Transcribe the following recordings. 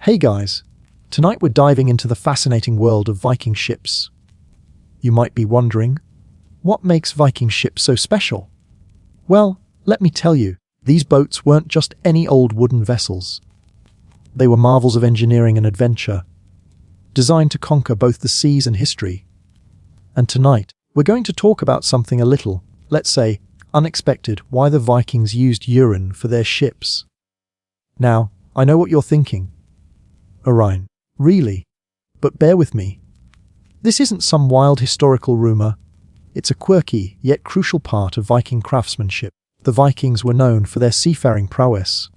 Hey guys, tonight we're diving into the fascinating world of Viking ships. You might be wondering, what makes Viking ships so special? Well, let me tell you, these boats weren't just any old wooden vessels. They were marvels of engineering and adventure, designed to conquer both the seas and history. And tonight, we're going to talk about something a little, let's say, unexpected: why the Vikings used urine for their ships. Now, I know what you're thinking. Urine. Really? But bear with me. This isn't some wild historical rumor. It's a quirky, yet crucial part of Viking craftsmanship. The Vikings were known for their seafaring prowess,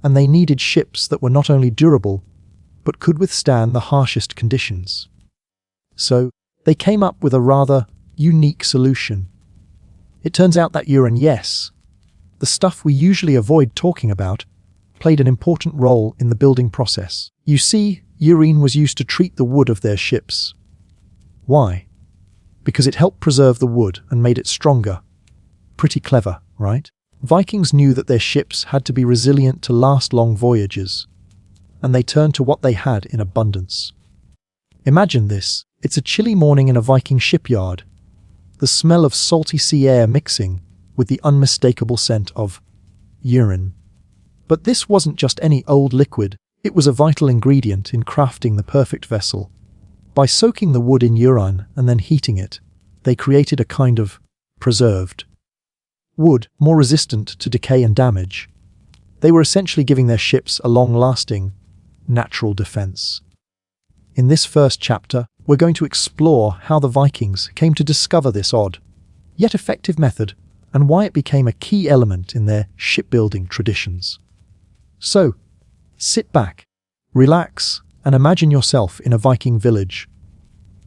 and they needed ships that were not only durable, but could withstand the harshest conditions. So, they came up with a rather unique solution. It turns out that urine, yes, the stuff we usually avoid talking about, played an important role in the building process. You see, urine was used to treat the wood of their ships. Why? Because it helped preserve the wood and made it stronger. Pretty clever, right? Vikings knew that their ships had to be resilient to last long voyages, and they turned to what they had in abundance. Imagine this. It's a chilly morning in a Viking shipyard, the smell of salty sea air mixing with the unmistakable scent of urine. But this wasn't just any old liquid, it was a vital ingredient in crafting the perfect vessel. By soaking the wood in urine and then heating it, they created a kind of preserved wood, more resistant to decay and damage. They were essentially giving their ships a long-lasting, natural defense. In this first chapter, we're going to explore how the Vikings came to discover this odd, yet effective method, and why it became a key element in their shipbuilding traditions. So, sit back, relax, and imagine yourself in a Viking village,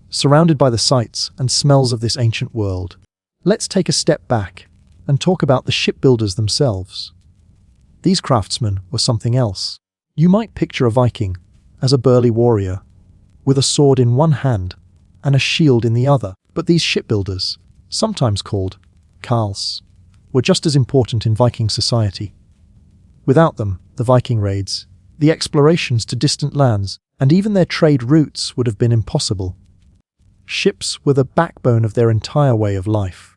surrounded by the sights and smells of this ancient world. Let's take a step back and talk about the shipbuilders themselves. These craftsmen were something else. You might picture a Viking as a burly warrior, with a sword in one hand and a shield in the other. But these shipbuilders, sometimes called carls, were just as important in Viking society. Without them, the Viking raids, the explorations to distant lands, and even their trade routes would have been impossible. Ships were the backbone of their entire way of life.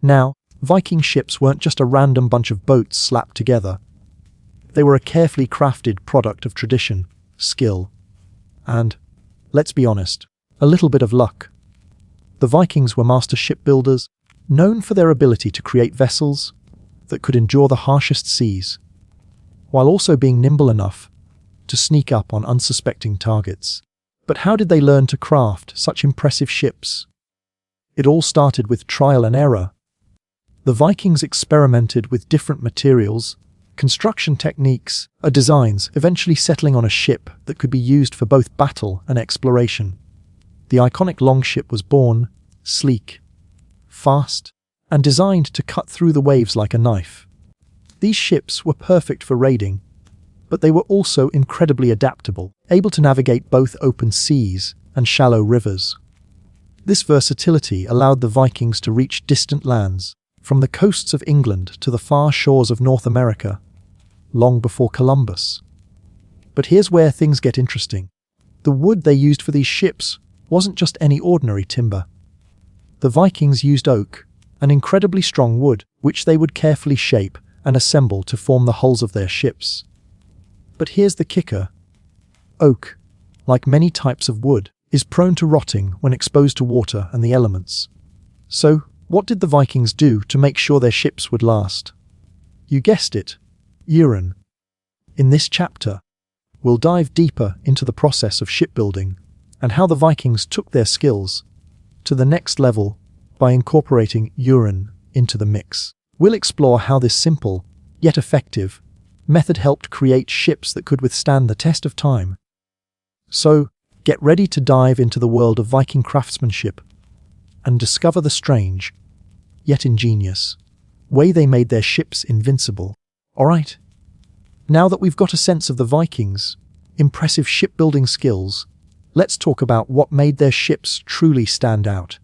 Now, Viking ships weren't just a random bunch of boats slapped together. They were a carefully crafted product of tradition, skill, and, let's be honest, a little bit of luck. The Vikings were master shipbuilders, known for their ability to create vessels that could endure the harshest seas, while also being nimble enough to sneak up on unsuspecting targets. But how did they learn to craft such impressive ships? It all started with trial and error. The Vikings experimented with different materials, construction techniques, and designs, eventually settling on a ship that could be used for both battle and exploration. The iconic longship was born, sleek, fast, and designed to cut through the waves like a knife. These ships were perfect for raiding, but they were also incredibly adaptable, able to navigate both open seas and shallow rivers. This versatility allowed the Vikings to reach distant lands, from the coasts of England to the far shores of North America, long before Columbus. But here's where things get interesting. The wood they used for these ships wasn't just any ordinary timber. The Vikings used oak, an incredibly strong wood, which they would carefully shape and assemble to form the hulls of their ships. But here's the kicker. Oak, like many types of wood, is prone to rotting when exposed to water and the elements. So, what did the Vikings do to make sure their ships would last? You guessed it, urine. In this chapter, we'll dive deeper into the process of shipbuilding and how the Vikings took their skills to the next level by incorporating urine into the mix. We'll explore how this simple, yet effective, method helped create ships that could withstand the test of time. So, get ready to dive into the world of Viking craftsmanship and discover the strange, yet ingenious, way they made their ships invincible. Alright, now that we've got a sense of the Vikings' impressive shipbuilding skills, let's talk about what made their ships truly stand out.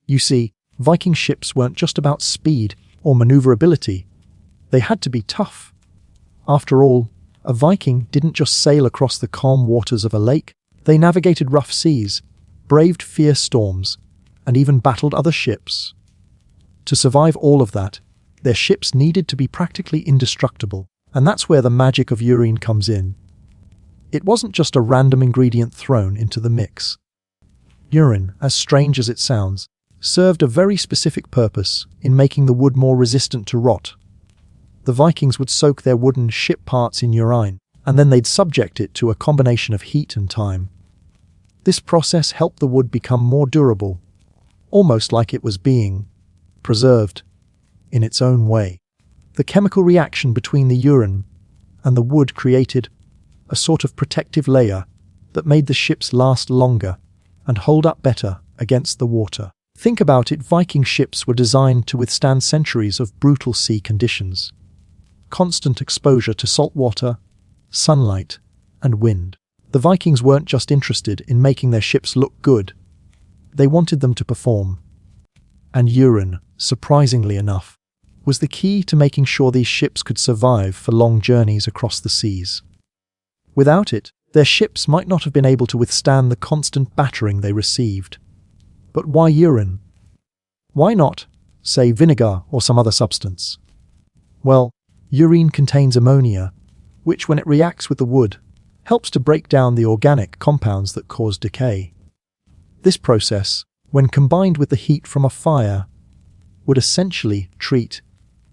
You see, Viking ships weren't just about speed or maneuverability. They had to be tough. After all, A Viking didn't just sail across the calm waters of a lake, they navigated rough seas, braved fierce storms, and even battled other ships. To survive all of that, their ships needed to be practically indestructible, and that's where the magic of urine comes in. It wasn't just a random ingredient thrown into the mix. Urine, as strange as it sounds, served a very specific purpose in making the wood more resistant to rot. The Vikings would soak their wooden ship parts in urine, and then they'd subject it to a combination of heat and time. This process helped the wood become more durable, almost like it was being preserved in its own way. The chemical reaction between the urine and the wood created a sort of protective layer that made the ships last longer and hold up better against the water. Think about it, Viking ships were designed to withstand centuries of brutal sea conditions. Constant exposure to salt water, sunlight, and wind. The Vikings weren't just interested in making their ships look good, they wanted them to perform. And urine, surprisingly enough, was the key to making sure these ships could survive for long journeys across the seas. Without it, their ships might not have been able to withstand the constant battering they received. But why urine? Why not, say, vinegar or some other substance? Well, urine contains ammonia, which, when it reacts with the wood, helps to break down the organic compounds that cause decay. This process, when combined with the heat from a fire, would essentially treat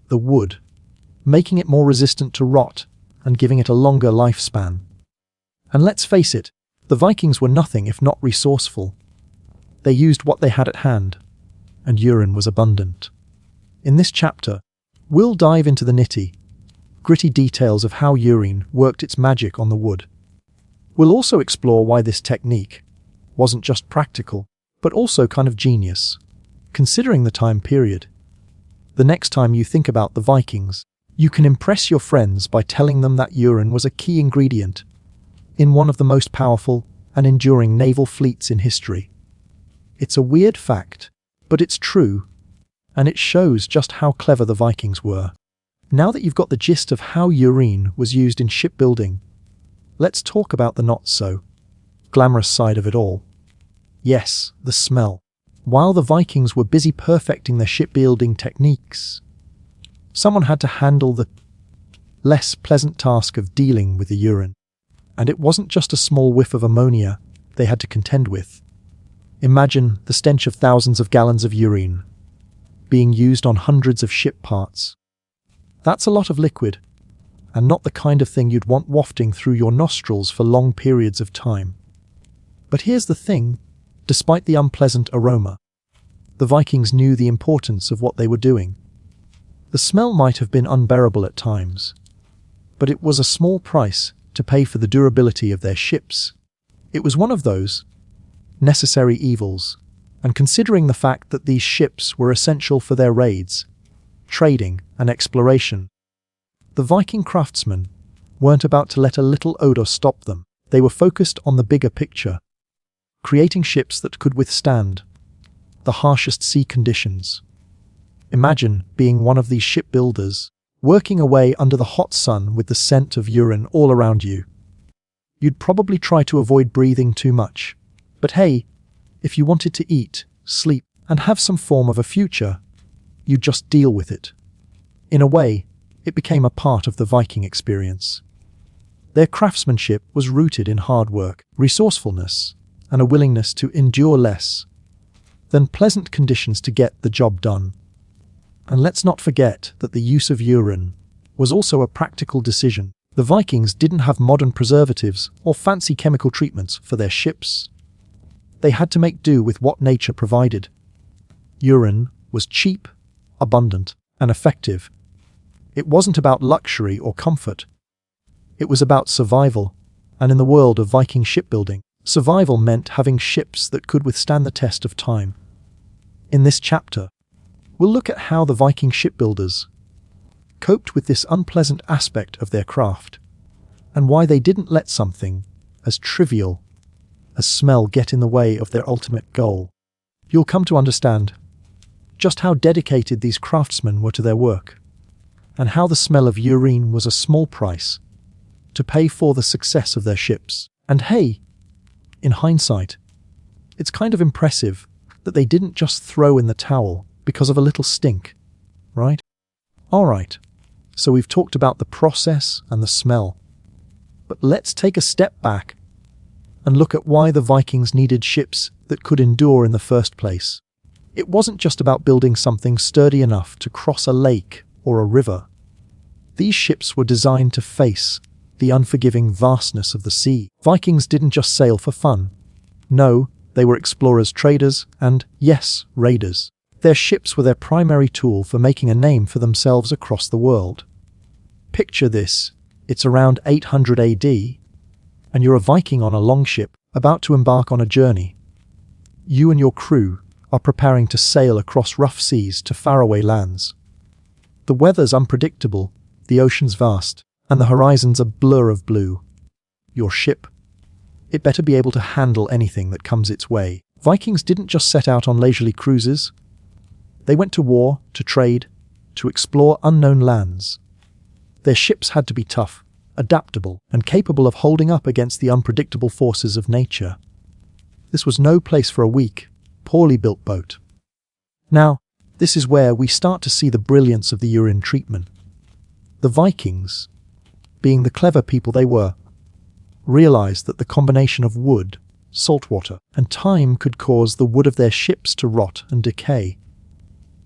the wood, making it more resistant to rot and giving it a longer lifespan. And let's face it, the Vikings were nothing if not resourceful. They used what they had at hand, and urine was abundant. In this chapter, we'll dive into the nitty-gritty details of how urine worked its magic on the wood. We'll also explore why this technique wasn't just practical, but also kind of genius, considering the time period. The next time you think about the Vikings, you can impress your friends by telling them that urine was a key ingredient in one of the most powerful and enduring naval fleets in history. It's a weird fact, but it's true, and it shows just how clever the Vikings were. Now that you've got the gist of how urine was used in shipbuilding, let's talk about the not-so-glamorous side of it all. Yes, the smell. While the Vikings were busy perfecting their shipbuilding techniques, someone had to handle the less pleasant task of dealing with the urine. And it wasn't just a small whiff of ammonia they had to contend with. Imagine the stench of thousands of gallons of urine being used on hundreds of ship parts. That's a lot of liquid, and not the kind of thing you'd want wafting through your nostrils for long periods of time. But here's the thing, despite the unpleasant aroma, the Vikings knew the importance of what they were doing. The smell might have been unbearable at times, but it was a small price to pay for the durability of their ships. It was one of those necessary evils, and considering the fact that these ships were essential for their raids, trading, and exploration, the Viking craftsmen weren't about to let a little odor stop them. They were focused on the bigger picture, creating ships that could withstand the harshest sea conditions. Imagine being one of these shipbuilders, working away under the hot sun with the scent of urine all around you. You'd probably try to avoid breathing too much. But hey, if you wanted to eat, sleep, and have some form of a future, you'd just deal with it. In a way, it became a part of the Viking experience. Their craftsmanship was rooted in hard work, resourcefulness, and a willingness to endure less than pleasant conditions to get the job done. And let's not forget that the use of urine was also a practical decision. The Vikings didn't have modern preservatives or fancy chemical treatments for their ships. They had to make do with what nature provided. Urine was cheap, abundant, and effective. It wasn't about luxury or comfort. It was about survival, and in the world of Viking shipbuilding, survival meant having ships that could withstand the test of time. In this chapter, we'll look at how the Viking shipbuilders coped with this unpleasant aspect of their craft, and why they didn't let something as trivial as smell get in the way of their ultimate goal. You'll come to understand just how dedicated these craftsmen were to their work, and how the smell of urine was a small price to pay for the success of their ships. And hey, in hindsight, it's kind of impressive that they didn't just throw in the towel because of a little stink, right? Alright, so we've talked about the process and the smell. But let's take a step back and look at why the Vikings needed ships that could endure in the first place. It wasn't just about building something sturdy enough to cross a lake or a river. These ships were designed to face the unforgiving vastness of the sea. Vikings didn't just sail for fun. No, they were explorers, traders, and, yes, raiders. Their ships were their primary tool for making a name for themselves across the world. Picture this. It's around 800 AD, and you're a Viking on a longship about to embark on a journey. You and your crew are preparing to sail across rough seas to faraway lands. The weather's unpredictable, the ocean's vast, and the horizon's a blur of blue. Your ship, it better be able to handle anything that comes its way. Vikings didn't just set out on leisurely cruises. They went to war, to trade, to explore unknown lands. Their ships had to be tough, adaptable, and capable of holding up against the unpredictable forces of nature. This was no place for a weak, poorly built boat. Now, this is where we start to see the brilliance of the urine treatment. The Vikings, being the clever people they were, realized that the combination of wood, salt water, and time could cause the wood of their ships to rot and decay.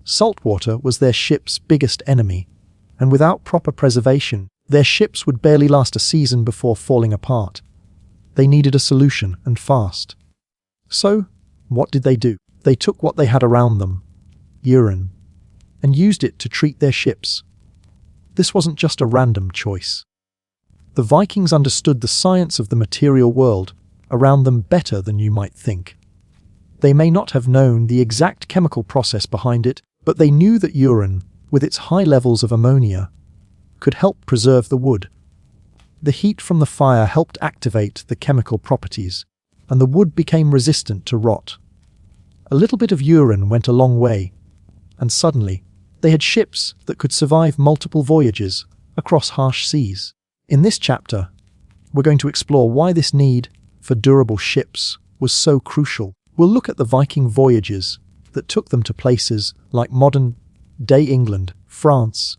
Salt water was their ship's biggest enemy, and without proper preservation, their ships would barely last a season before falling apart. They needed a solution, and fast. So, what did they do? They took what they had around them, urine, and used it to treat their ships. This wasn't just a random choice. The Vikings understood the science of the material world around them better than you might think. They may not have known the exact chemical process behind it, but they knew that urine, with its high levels of ammonia, could help preserve the wood. The heat from the fire helped activate the chemical properties, and the wood became resistant to rot. A little bit of urine went a long way, and suddenly, they had ships that could survive multiple voyages across harsh seas. In this chapter, we're going to explore why this need for durable ships was so crucial. We'll look at the Viking voyages that took them to places like modern-day England, France,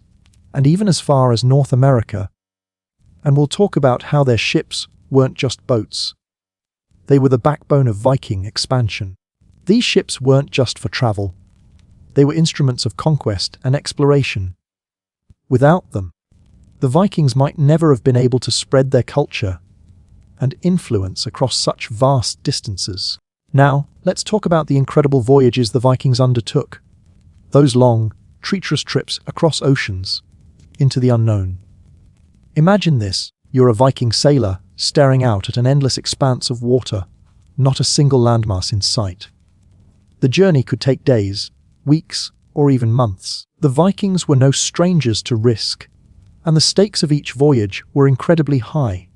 and even as far as North America. And we'll talk about how their ships weren't just boats. They were the backbone of Viking expansion. These ships weren't just for travel. They were instruments of conquest and exploration. Without them, the Vikings might never have been able to spread their culture and influence across such vast distances. Now, let's talk about the incredible voyages the Vikings undertook. Those long, treacherous trips across oceans into the unknown. Imagine this. You're a Viking sailor staring out at an endless expanse of water, not a single landmass in sight. The journey could take days, weeks, or even months. The Vikings were no strangers to risk, and the stakes of each voyage were incredibly high.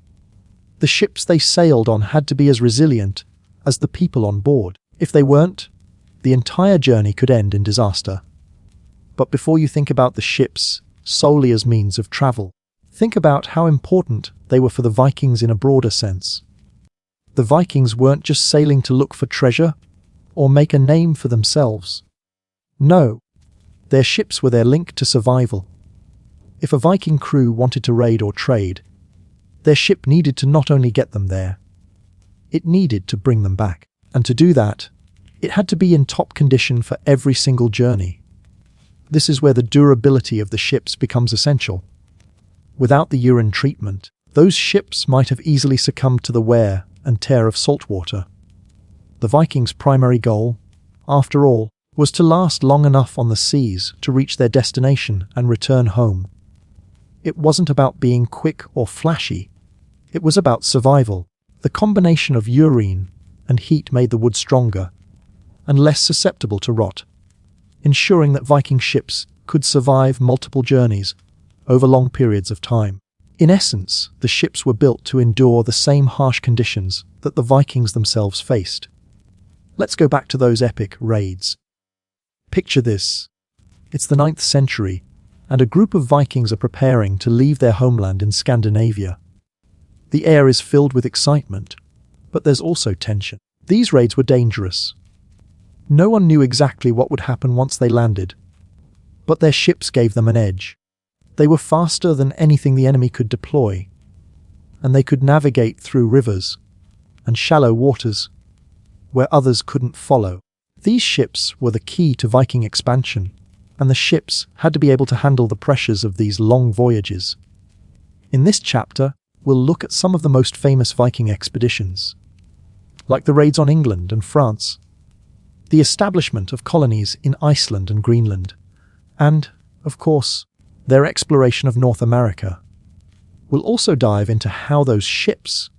The ships they sailed on had to be as resilient as the people on board. If they weren't, the entire journey could end in disaster. But before you think about the ships solely as means of travel, think about how important they were for the Vikings in a broader sense. The Vikings weren't just sailing to look for treasure or make a name for themselves. No, their ships were their link to survival. If a Viking crew wanted to raid or trade, their ship needed to not only get them there, it needed to bring them back. And to do that, it had to be in top condition for every single journey. This is where the durability of the ships becomes essential. Without the urine treatment, those ships might have easily succumbed to the wear and tear of salt water. The Vikings' primary goal, after all, was to last long enough on the seas to reach their destination and return home. It wasn't about being quick or flashy. It was about survival. The combination of urine and heat made the wood stronger and less susceptible to rot, ensuring that Viking ships could survive multiple journeys over long periods of time. In essence, the ships were built to endure the same harsh conditions that the Vikings themselves faced. Let's go back to those epic raids. Picture this. It's the 9th century, and a group of Vikings are preparing to leave their homeland in Scandinavia. The air is filled with excitement, but there's also tension. These raids were dangerous. No one knew exactly what would happen once they landed, but their ships gave them an edge. They were faster than anything the enemy could deploy, and they could navigate through rivers and shallow waters where others couldn't follow. These ships were the key to Viking expansion, and the ships had to be able to handle the pressures of these long voyages. In this chapter, we'll look at some of the most famous Viking expeditions, like the raids on England and France, the establishment of colonies in Iceland and Greenland, and, of course, their exploration of North America. We'll also dive into how those ships,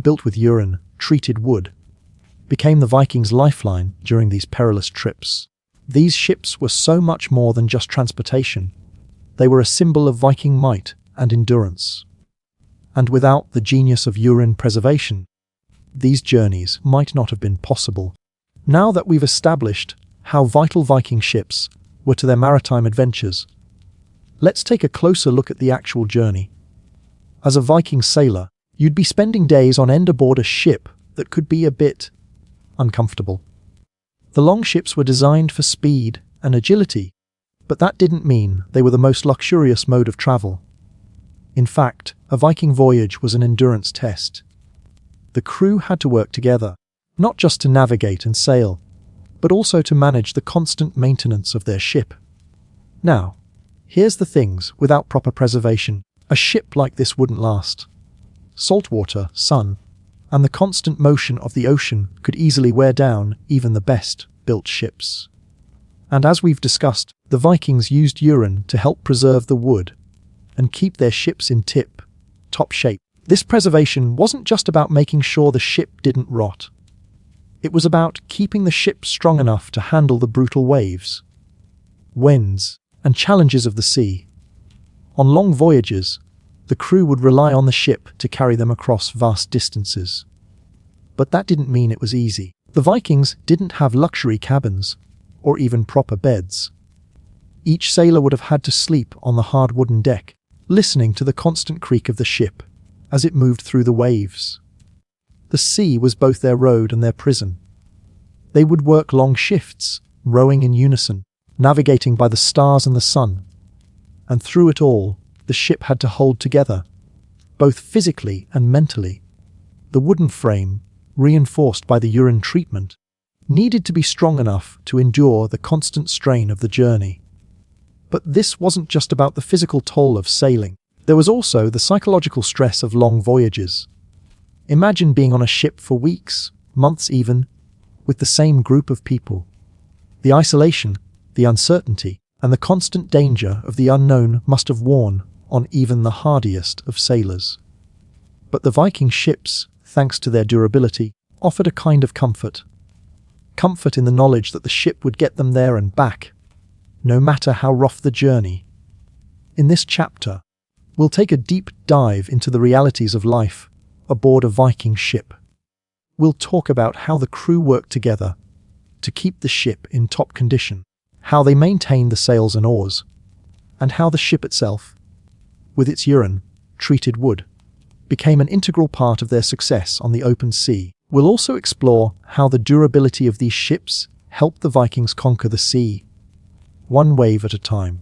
built with urine, treated wood, became the Vikings' lifeline during these perilous trips. These ships were so much more than just transportation. They were a symbol of Viking might and endurance. And without the genius of urine preservation, these journeys might not have been possible. Now that we've established how vital Viking ships were to their maritime adventures, let's take a closer look at the actual journey. As a Viking sailor, you'd be spending days on end aboard a ship that could be a bit uncomfortable. The long ships were designed for speed and agility, but that didn't mean they were the most luxurious mode of travel. In fact, a Viking voyage was an endurance test. The crew had to work together, not just to navigate and sail, but also to manage the constant maintenance of their ship. Now, here's the things: without proper preservation, a ship like this wouldn't last. Salt water, sun, and the constant motion of the ocean could easily wear down even the best-built ships. And as we've discussed, the Vikings used urine to help preserve the wood and keep their ships in tip-top shape. This preservation wasn't just about making sure the ship didn't rot. It was about keeping the ship strong enough to handle the brutal waves, winds, and challenges of the sea. On long voyages, the crew would rely on the ship to carry them across vast distances. But that didn't mean it was easy. The Vikings didn't have luxury cabins or even proper beds. Each sailor would have had to sleep on the hard wooden deck, listening to the constant creak of the ship as it moved through the waves. The sea was both their road and their prison. They would work long shifts, rowing in unison, navigating by the stars and the sun. And through it all, the ship had to hold together, both physically and mentally. The wooden frame, reinforced by the urine treatment, needed to be strong enough to endure the constant strain of the journey. But this wasn't just about the physical toll of sailing. There was also the psychological stress of long voyages. Imagine being on a ship for weeks, months even, with the same group of people. The isolation, the uncertainty, and the constant danger of the unknown must have worn on even the hardiest of sailors. But the Viking ships, thanks to their durability, offered a kind of comfort. Comfort in the knowledge that the ship would get them there and back, no matter how rough the journey. In this chapter, we'll take a deep dive into the realities of life aboard a Viking ship. We'll talk about how the crew worked together to keep the ship in top condition, how they maintained the sails and oars, and how the ship itself, with its urine-treated wood, became an integral part of their success on the open sea. We'll also explore how the durability of these ships helped the Vikings conquer the sea, one wave at a time.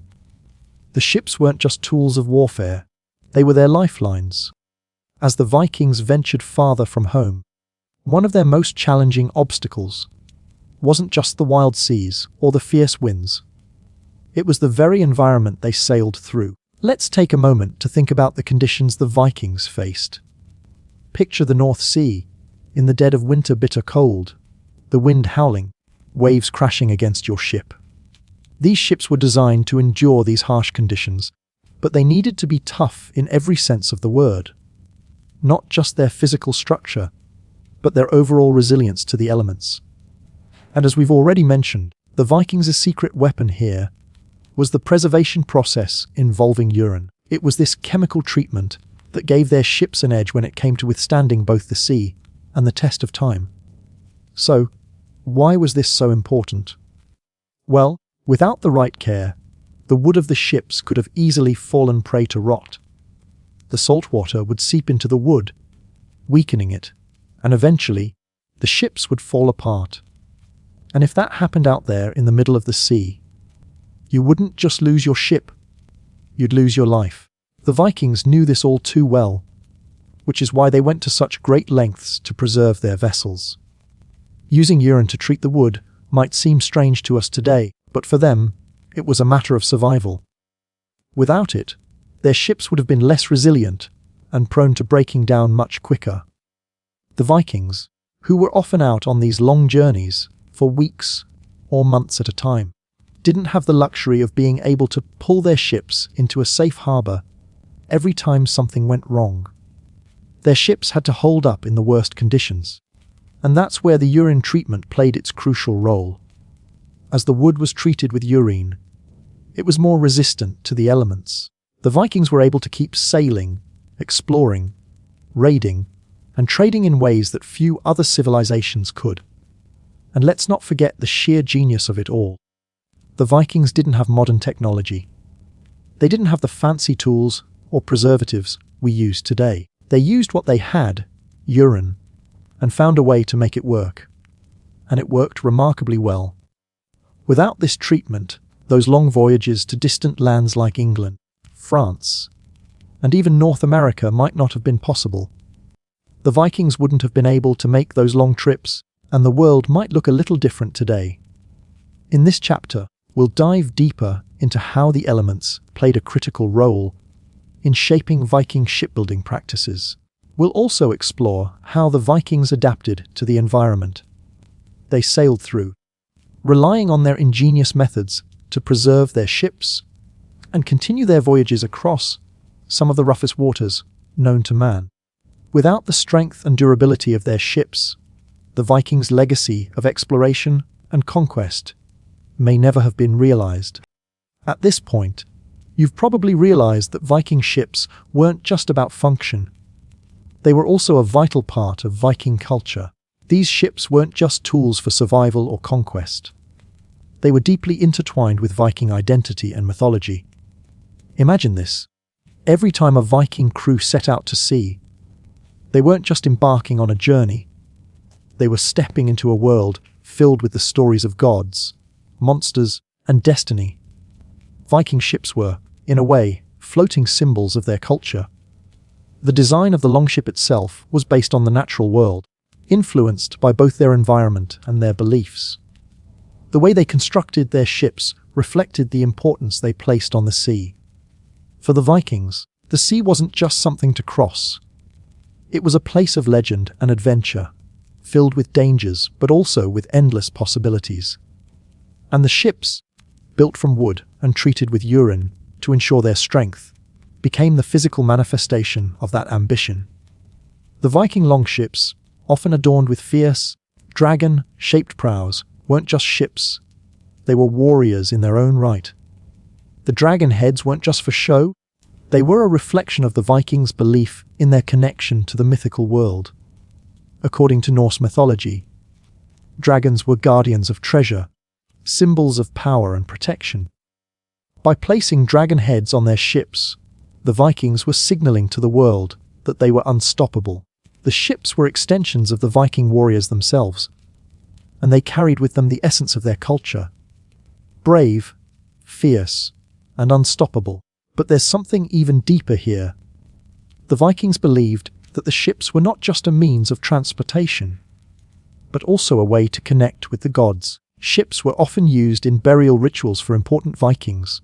The ships weren't just tools of warfare, they were their lifelines. As the Vikings ventured farther from home, one of their most challenging obstacles wasn't just the wild seas or the fierce winds. It was the very environment they sailed through. Let's take a moment to think about the conditions the Vikings faced. Picture the North Sea, in the dead of winter, bitter cold, the wind howling, waves crashing against your ship. These ships were designed to endure these harsh conditions, but they needed to be tough in every sense of the word. Not just their physical structure, but their overall resilience to the elements. And as we've already mentioned, the Vikings' secret weapon here was the preservation process involving urine. It was this chemical treatment that gave their ships an edge when it came to withstanding both the sea and the test of time. So, why was this so important? Well, without the right care, the wood of the ships could have easily fallen prey to rot. The salt water would seep into the wood, weakening it, and eventually, the ships would fall apart. And if that happened out there in the middle of the sea, you wouldn't just lose your ship, you'd lose your life. The Vikings knew this all too well, which is why they went to such great lengths to preserve their vessels. Using urine to treat the wood might seem strange to us today, but for them, it was a matter of survival. Without it, their ships would have been less resilient and prone to breaking down much quicker. The Vikings, who were often out on these long journeys for weeks or months at a time, didn't have the luxury of being able to pull their ships into a safe harbor every time something went wrong. Their ships had to hold up in the worst conditions, and that's where the urine treatment played its crucial role. As the wood was treated with urine, it was more resistant to the elements. The Vikings were able to keep sailing, exploring, raiding, and trading in ways that few other civilizations could. And let's not forget the sheer genius of it all. The Vikings didn't have modern technology. They didn't have the fancy tools or preservatives we use today. They used what they had, urine, and found a way to make it work. And it worked remarkably well. Without this treatment, those long voyages to distant lands like England, France, and even North America might not have been possible. The Vikings wouldn't have been able to make those long trips, and the world might look a little different today. In this chapter, we'll dive deeper into how the elements played a critical role in shaping Viking shipbuilding practices. We'll also explore how the Vikings adapted to the environment they sailed through, relying on their ingenious methods to preserve their ships and continue their voyages across some of the roughest waters known to man. Without the strength and durability of their ships, the Vikings' legacy of exploration and conquest may never have been realized. At this point, you've probably realized that Viking ships weren't just about function. They were also a vital part of Viking culture. These ships weren't just tools for survival or conquest. They were deeply intertwined with Viking identity and mythology. Imagine this. Every time a Viking crew set out to sea, they weren't just embarking on a journey. They were stepping into a world filled with the stories of gods, monsters, and destiny. Viking ships were, in a way, floating symbols of their culture. The design of the longship itself was based on the natural world, influenced by both their environment and their beliefs. The way they constructed their ships reflected the importance they placed on the sea. For the Vikings, the sea wasn't just something to cross. It was a place of legend and adventure, filled with dangers but also with endless possibilities. And the ships, built from wood and treated with urine to ensure their strength, became the physical manifestation of that ambition. The Viking longships, often adorned with fierce, dragon-shaped prows, weren't just ships. They were warriors in their own right. The dragon heads weren't just for show. They were a reflection of the Vikings' belief in their connection to the mythical world. According to Norse mythology, dragons were guardians of treasure, symbols of power and protection. By placing dragon heads on their ships, the Vikings were signaling to the world that they were unstoppable. The ships were extensions of the Viking warriors themselves, and they carried with them the essence of their culture. Brave, fierce, and unstoppable. But there's something even deeper here. The Vikings believed that the ships were not just a means of transportation, but also a way to connect with the gods. Ships were often used in burial rituals for important Vikings.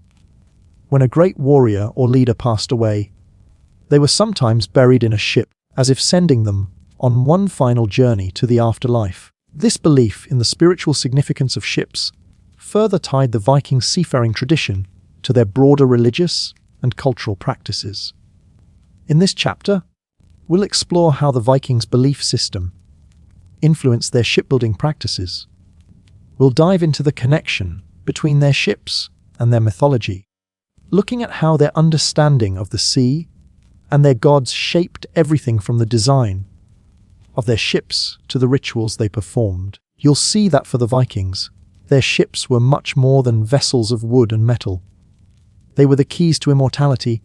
When a great warrior or leader passed away, they were sometimes buried in a ship, as if sending them on one final journey to the afterlife. This belief in the spiritual significance of ships further tied the Viking seafaring tradition to their broader religious and cultural practices. In this chapter, we'll explore how the Vikings' belief system influenced their shipbuilding practices. We'll dive into the connection between their ships and their mythology, looking at how their understanding of the sea and their gods shaped everything from the design of their ships to the rituals they performed. You'll see that for the Vikings, their ships were much more than vessels of wood and metal. They were the keys to immortality,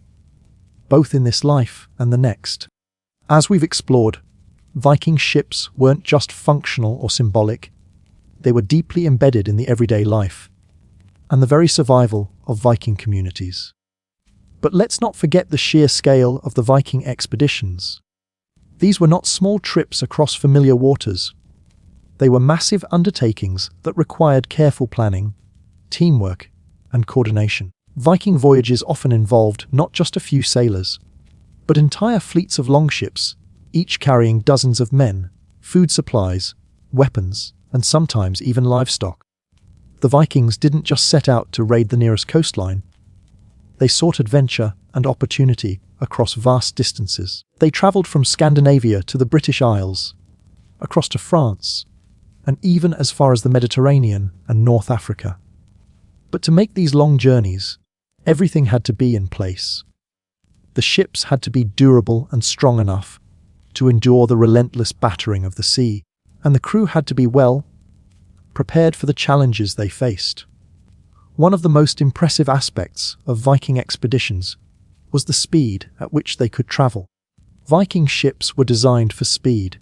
both in this life and the next. As we've explored, Viking ships weren't just functional or symbolic, they were deeply embedded in the everyday life and the very survival of Viking communities. But let's not forget the sheer scale of the Viking expeditions. These were not small trips across familiar waters. They were massive undertakings that required careful planning, teamwork, and coordination. Viking voyages often involved not just a few sailors, but entire fleets of longships, each carrying dozens of men, food supplies, weapons, and sometimes even livestock. The Vikings didn't just set out to raid the nearest coastline. They sought adventure and opportunity across vast distances. They traveled from Scandinavia to the British Isles, across to France, and even as far as the Mediterranean and North Africa. But to make these long journeys, everything had to be in place. The ships had to be durable and strong enough to endure the relentless battering of the sea, and the crew had to be well prepared for the challenges they faced. One of the most impressive aspects of Viking expeditions was the speed at which they could travel. Viking ships were designed for speed,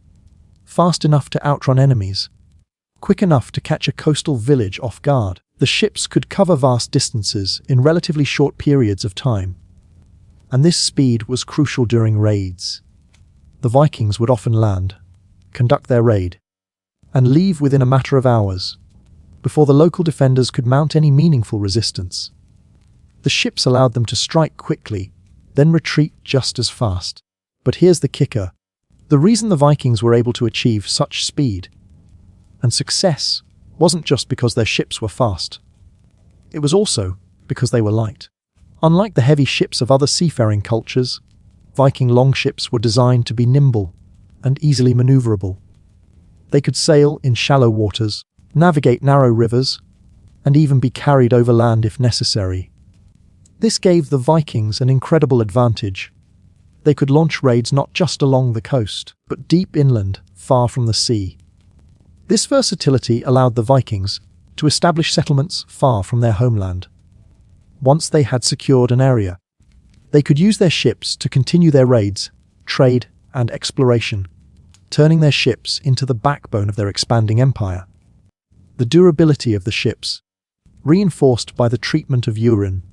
fast enough to outrun enemies, quick enough to catch a coastal village off guard. The ships could cover vast distances in relatively short periods of time, and this speed was crucial during raids. The Vikings would often land, conduct their raid, and leave within a matter of hours, before the local defenders could mount any meaningful resistance. The ships allowed them to strike quickly, then retreat just as fast. But here's the kicker. The reason the Vikings were able to achieve such speed and success wasn't just because their ships were fast. It was also because they were light. Unlike the heavy ships of other seafaring cultures, Viking longships were designed to be nimble and easily maneuverable. They could sail in shallow waters, navigate narrow rivers, and even be carried over land if necessary. This gave the Vikings an incredible advantage. They could launch raids not just along the coast, but deep inland, far from the sea. This versatility allowed the Vikings to establish settlements far from their homeland. Once they had secured an area, they could use their ships to continue their raids, trade, and exploration, turning their ships into the backbone of their expanding empire. The durability of the ships, reinforced by the treatment of urine,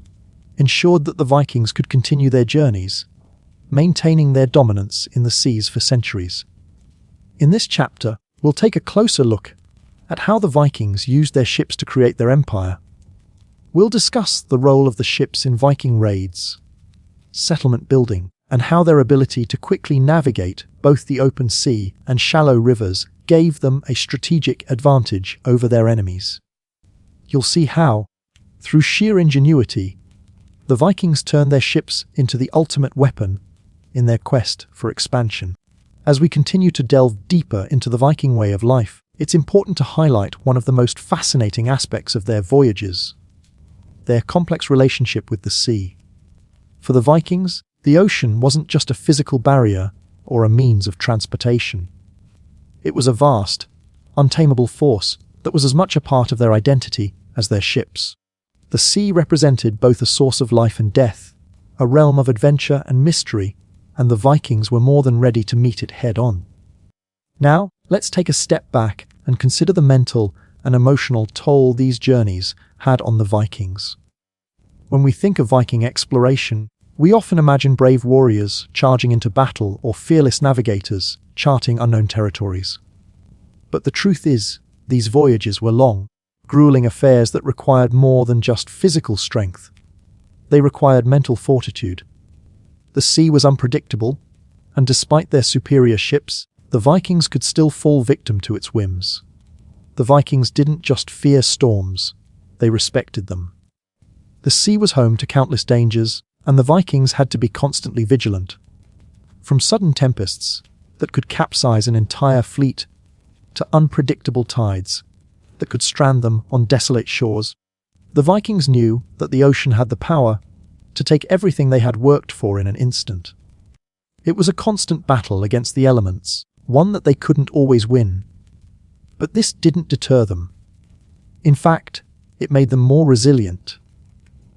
ensured that the Vikings could continue their journeys, maintaining their dominance in the seas for centuries. In this chapter, we'll take a closer look at how the Vikings used their ships to create their empire. We'll discuss the role of the ships in Viking raids, settlement building, and how their ability to quickly navigate both the open sea and shallow rivers gave them a strategic advantage over their enemies. You'll see how, through sheer ingenuity, the Vikings turned their ships into the ultimate weapon in their quest for expansion. As we continue to delve deeper into the Viking way of life, it's important to highlight one of the most fascinating aspects of their voyages: their complex relationship with the sea. For the Vikings, the ocean wasn't just a physical barrier or a means of transportation. It was a vast, untamable force that was as much a part of their identity as their ships. The sea represented both a source of life and death, a realm of adventure and mystery, and the Vikings were more than ready to meet it head-on. Now, let's take a step back and consider the mental and emotional toll these journeys had on the Vikings. When we think of Viking exploration, we often imagine brave warriors charging into battle or fearless navigators charting unknown territories. But the truth is, these voyages were long, grueling affairs that required more than just physical strength. They required mental fortitude. The sea was unpredictable, and despite their superior ships, the Vikings could still fall victim to its whims. The Vikings didn't just fear storms, they respected them. The sea was home to countless dangers, and the Vikings had to be constantly vigilant. From sudden tempests that could capsize an entire fleet to unpredictable tides that could strand them on desolate shores, the Vikings knew that the ocean had the power to take everything they had worked for in an instant. It was a constant battle against the elements, one that they couldn't always win. But this didn't deter them. In fact, it made them more resilient.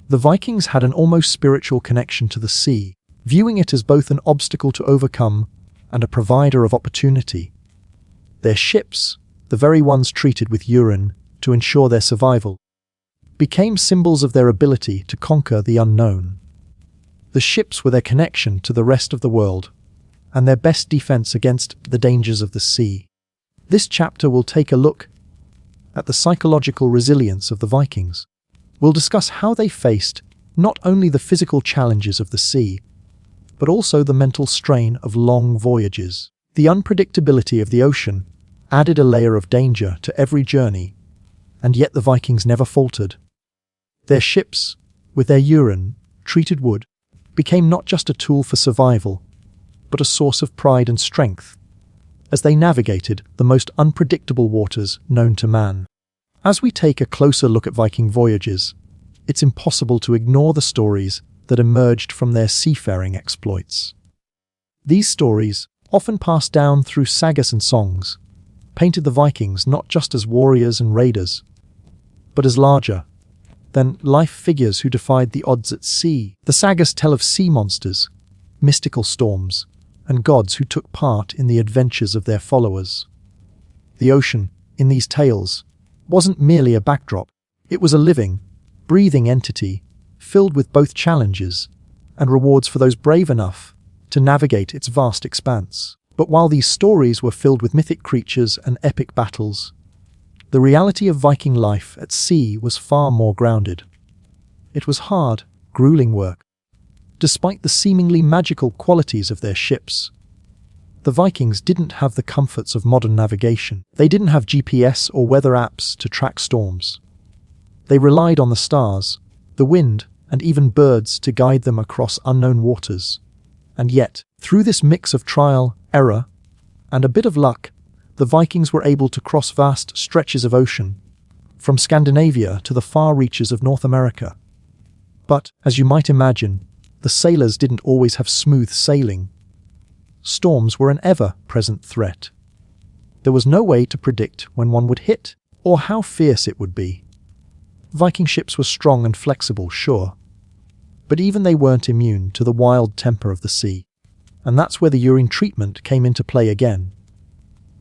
The Vikings had an almost spiritual connection to the sea, viewing it as both an obstacle to overcome and a provider of opportunity. Their ships, the very ones treated with urine to ensure their survival, became symbols of their ability to conquer the unknown. The ships were their connection to the rest of the world, and their best defense against the dangers of the sea. This chapter will take a look at the psychological resilience of the Vikings. We'll discuss how they faced not only the physical challenges of the sea, but also the mental strain of long voyages. The unpredictability of the ocean added a layer of danger to every journey, and yet the Vikings never faltered. Their ships, with their urine-treated wood, became not just a tool for survival, but a source of pride and strength, as they navigated the most unpredictable waters known to man. As we take a closer look at Viking voyages, it's impossible to ignore the stories that emerged from their seafaring exploits. These stories, often passed down through sagas and songs, painted the Vikings not just as warriors and raiders, but as larger-than-life figures who defied the odds at sea. The sagas tell of sea monsters, mystical storms, and gods who took part in the adventures of their followers. The ocean, in these tales, wasn't merely a backdrop. It was a living, breathing entity, filled with both challenges and rewards for those brave enough to navigate its vast expanse. But while these stories were filled with mythic creatures and epic battles, the reality of Viking life at sea was far more grounded. It was hard, grueling work. Despite the seemingly magical qualities of their ships, the Vikings didn't have the comforts of modern navigation. They didn't have GPS or weather apps to track storms. They relied on the stars, the wind, and even birds to guide them across unknown waters. And yet, through this mix of trial, error, and a bit of luck, the Vikings were able to cross vast stretches of ocean, from Scandinavia to the far reaches of North America. But, as you might imagine, the sailors didn't always have smooth sailing. Storms were an ever-present threat. There was no way to predict when one would hit, or how fierce it would be. Viking ships were strong and flexible, sure, but even they weren't immune to the wild temper of the sea. And that's where the urine treatment came into play again.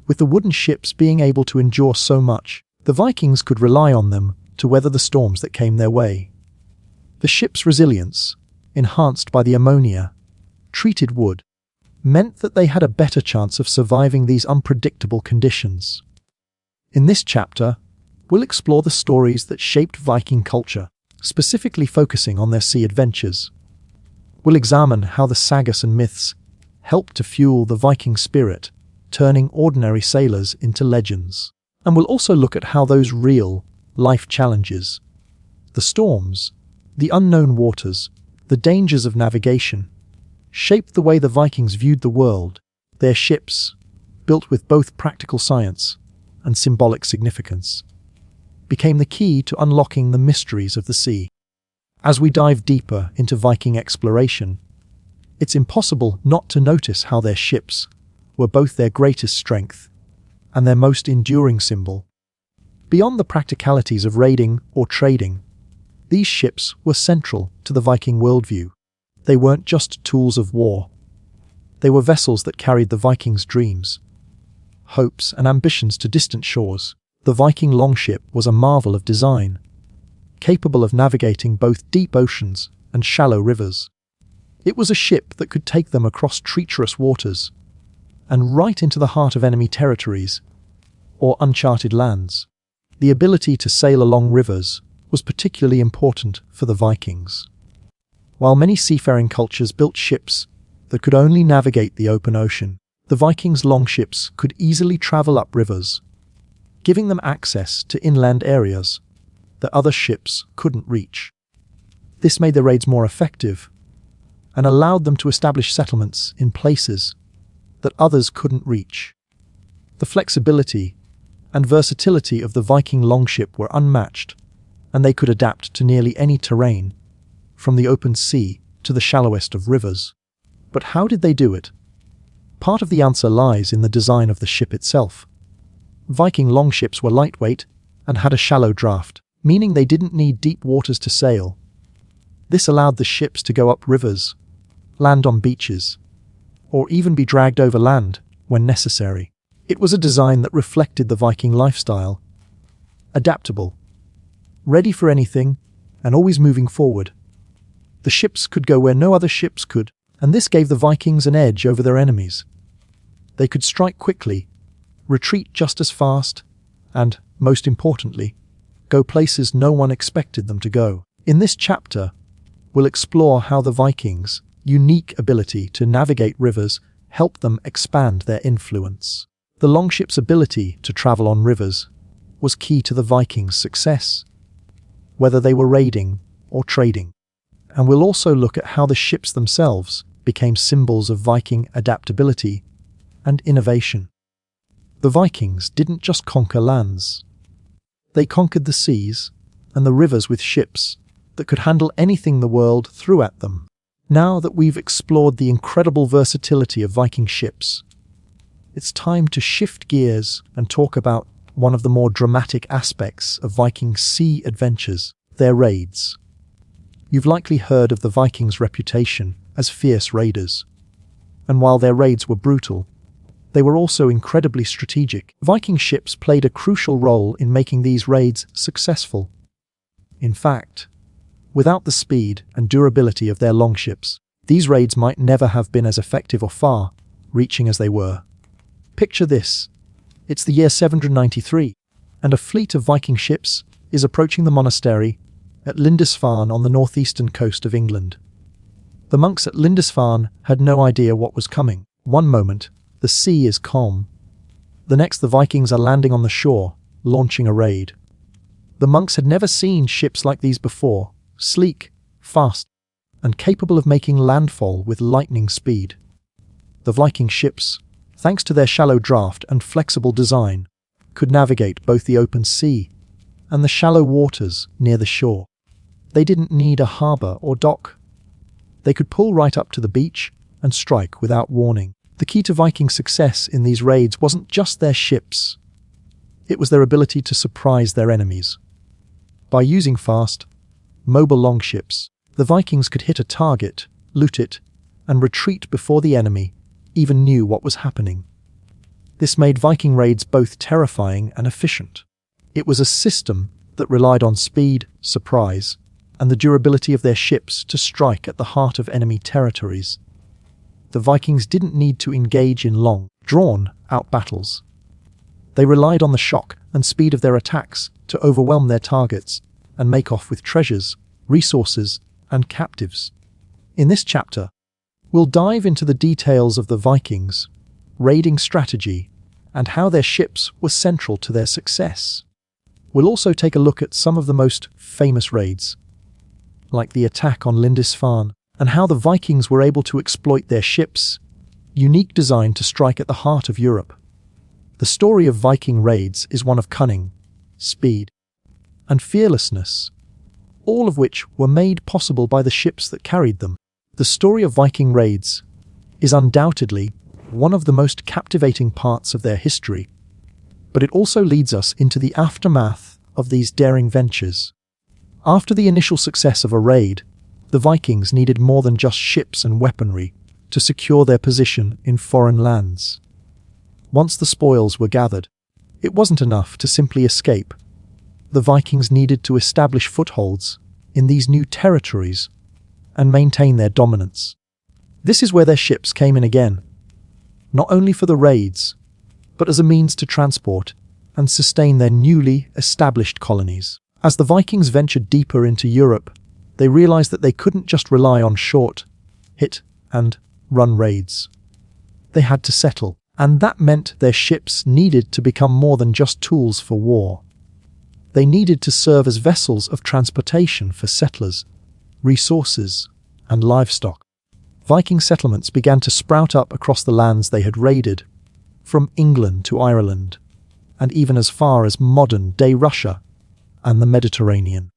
With the wooden ships being able to endure so much, the Vikings could rely on them to weather the storms that came their way. The ship's resilience, enhanced by the ammonia-treated wood, meant that they had a better chance of surviving these unpredictable conditions. In this chapter, we'll explore the stories that shaped Viking culture, specifically focusing on their sea adventures. We'll examine how the sagas and myths helped to fuel the Viking spirit, turning ordinary sailors into legends. And we'll also look at how those real life challenges, the storms, the unknown waters, the dangers of navigation, shaped the way the Vikings viewed the world. Their ships, built with both practical science and symbolic significance, became the key to unlocking the mysteries of the sea. As we dive deeper into Viking exploration, it's impossible not to notice how their ships were both their greatest strength and their most enduring symbol. Beyond the practicalities of raiding or trading, these ships were central to the Viking worldview. They weren't just tools of war. They were vessels that carried the Vikings' dreams, hopes, and ambitions to distant shores. The Viking longship was a marvel of design, capable of navigating both deep oceans and shallow rivers. It was a ship that could take them across treacherous waters and right into the heart of enemy territories or uncharted lands. The ability to sail along rivers was particularly important for the Vikings. While many seafaring cultures built ships that could only navigate the open ocean, the Vikings' longships could easily travel up rivers, giving them access to inland areas that other ships couldn't reach. This made their raids more effective and allowed them to establish settlements in places that others couldn't reach. The flexibility and versatility of the Viking longship were unmatched, and they could adapt to nearly any terrain, from the open sea to the shallowest of rivers. But how did they do it? Part of the answer lies in the design of the ship itself. Viking longships were lightweight and had a shallow draft, meaning they didn't need deep waters to sail. This allowed the ships to go up rivers, land on beaches, or even be dragged over land when necessary. It was a design that reflected the Viking lifestyle. Adaptable, ready for anything, and always moving forward. The ships could go where no other ships could, and this gave the Vikings an edge over their enemies. They could strike quickly, retreat just as fast, and, most importantly, go places no one expected them to go. In this chapter, we'll explore how the Vikings' unique ability to navigate rivers helped them expand their influence. The longship's ability to travel on rivers was key to the Vikings' success, whether they were raiding or trading. And we'll also look at how the ships themselves became symbols of Viking adaptability and innovation. The Vikings didn't just conquer lands. They conquered the seas and the rivers with ships that could handle anything the world threw at them. Now that we've explored the incredible versatility of Viking ships, it's time to shift gears and talk about one of the more dramatic aspects of Viking sea adventures, their raids. You've likely heard of the Vikings' reputation as fierce raiders, and while their raids were brutal, they were also incredibly strategic. Viking ships played a crucial role in making these raids successful. In fact, without the speed and durability of their longships, these raids might never have been as effective or far-reaching as they were. Picture this. It's the year 793, and a fleet of Viking ships is approaching the monastery at Lindisfarne on the northeastern coast of England. The monks at Lindisfarne had no idea what was coming. One moment, the sea is calm. The next, the Vikings are landing on the shore, launching a raid. The monks had never seen ships like these before, sleek, fast, and capable of making landfall with lightning speed. The Viking ships, thanks to their shallow draft and flexible design, could navigate both the open sea and the shallow waters near the shore. They didn't need a harbour or dock. They could pull right up to the beach and strike without warning. The key to Viking success in these raids wasn't just their ships. It was their ability to surprise their enemies. By using fast, mobile longships, the Vikings could hit a target, loot it, and retreat before the enemy even knew what was happening. This made Viking raids both terrifying and efficient. It was a system that relied on speed, surprise, and the durability of their ships to strike at the heart of enemy territories. The Vikings didn't need to engage in long, drawn-out battles. They relied on the shock and speed of their attacks to overwhelm their targets and make off with treasures, resources, and captives. In this chapter, we'll dive into the details of the Vikings' raiding strategy and how their ships were central to their success. We'll also take a look at some of the most famous raids, like the attack on Lindisfarne, and how the Vikings were able to exploit their ships' unique design to strike at the heart of Europe. The story of Viking raids is one of cunning, speed, and fearlessness, all of which were made possible by the ships that carried them. The story of Viking raids is undoubtedly one of the most captivating parts of their history, but it also leads us into the aftermath of these daring ventures. After the initial success of a raid, the Vikings needed more than just ships and weaponry to secure their position in foreign lands. Once the spoils were gathered, it wasn't enough to simply escape. The Vikings needed to establish footholds in these new territories and maintain their dominance. This is where their ships came in again, not only for the raids, but as a means to transport and sustain their newly established colonies. As the Vikings ventured deeper into Europe, they realized that they couldn't just rely on short, hit, and run raids. They had to settle, and that meant their ships needed to become more than just tools for war. They needed to serve as vessels of transportation for settlers, resources, and livestock. Viking settlements began to sprout up across the lands they had raided, from England to Ireland, and even as far as modern-day Russia and the Mediterranean.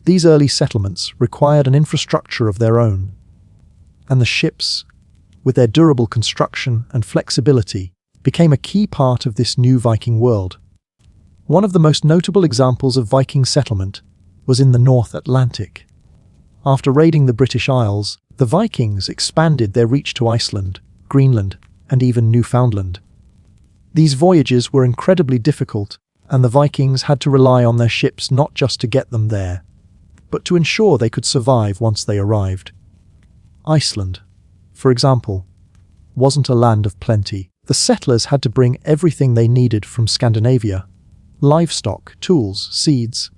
These early settlements required an infrastructure of their own, and the ships, with their durable construction and flexibility, became a key part of this new Viking world. One of the most notable examples of Viking settlement was in the North Atlantic. After raiding the British Isles, the Vikings expanded their reach to Iceland, Greenland and even Newfoundland. These voyages were incredibly difficult, and the Vikings had to rely on their ships not just to get them there, but to ensure they could survive once they arrived. Iceland, for example, wasn't a land of plenty. The settlers had to bring everything they needed from Scandinavia: livestock, tools, seeds,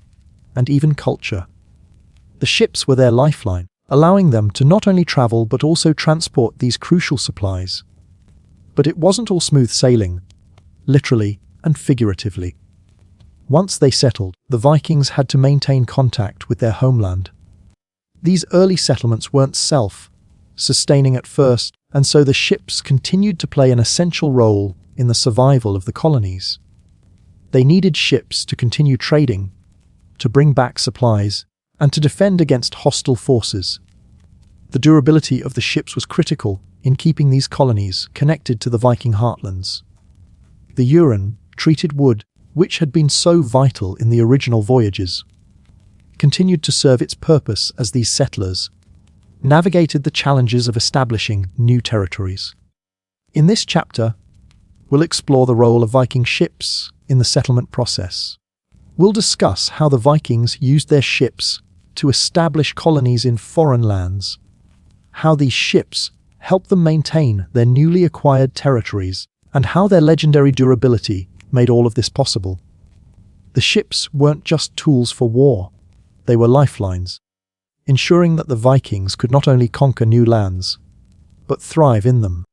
and even culture. The ships were their lifeline, allowing them to not only travel but also transport these crucial supplies. But it wasn't all smooth sailing, literally and figuratively. Once they settled, the Vikings had to maintain contact with their homeland. These early settlements weren't self-sustaining at first, and so the ships continued to play an essential role in the survival of the colonies. They needed ships to continue trading, to bring back supplies, and to defend against hostile forces. The durability of the ships was critical in keeping these colonies connected to the Viking heartlands. The Urine, treated wood, which had been so vital in the original voyages, continued to serve its purpose as these settlers navigated the challenges of establishing new territories. In this chapter, we'll explore the role of Viking ships in the settlement process. We'll discuss how the Vikings used their ships to establish colonies in foreign lands, how these ships helped them maintain their newly acquired territories, and how their legendary durability made all of this possible. The ships weren't just tools for war, they were lifelines, ensuring that the Vikings could not only conquer new lands, but thrive in them.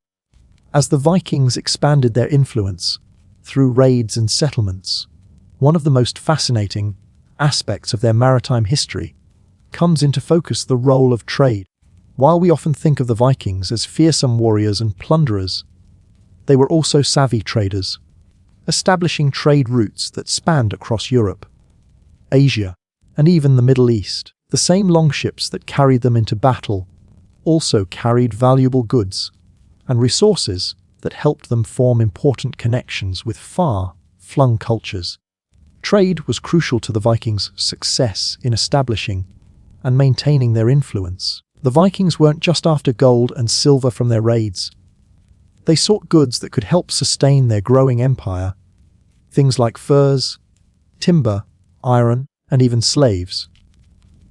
As the Vikings expanded their influence through raids and settlements, one of the most fascinating aspects of their maritime history comes into focus: the role of trade. While we often think of the Vikings as fearsome warriors and plunderers, they were also savvy traders, establishing trade routes that spanned across Europe, Asia, and even the Middle East. The same longships that carried them into battle also carried valuable goods and resources that helped them form important connections with far-flung cultures. Trade was crucial to the Vikings' success in establishing and maintaining their influence. The Vikings weren't just after gold and silver from their raids. They sought goods that could help sustain their growing empire, things like furs, timber, iron, and even slaves.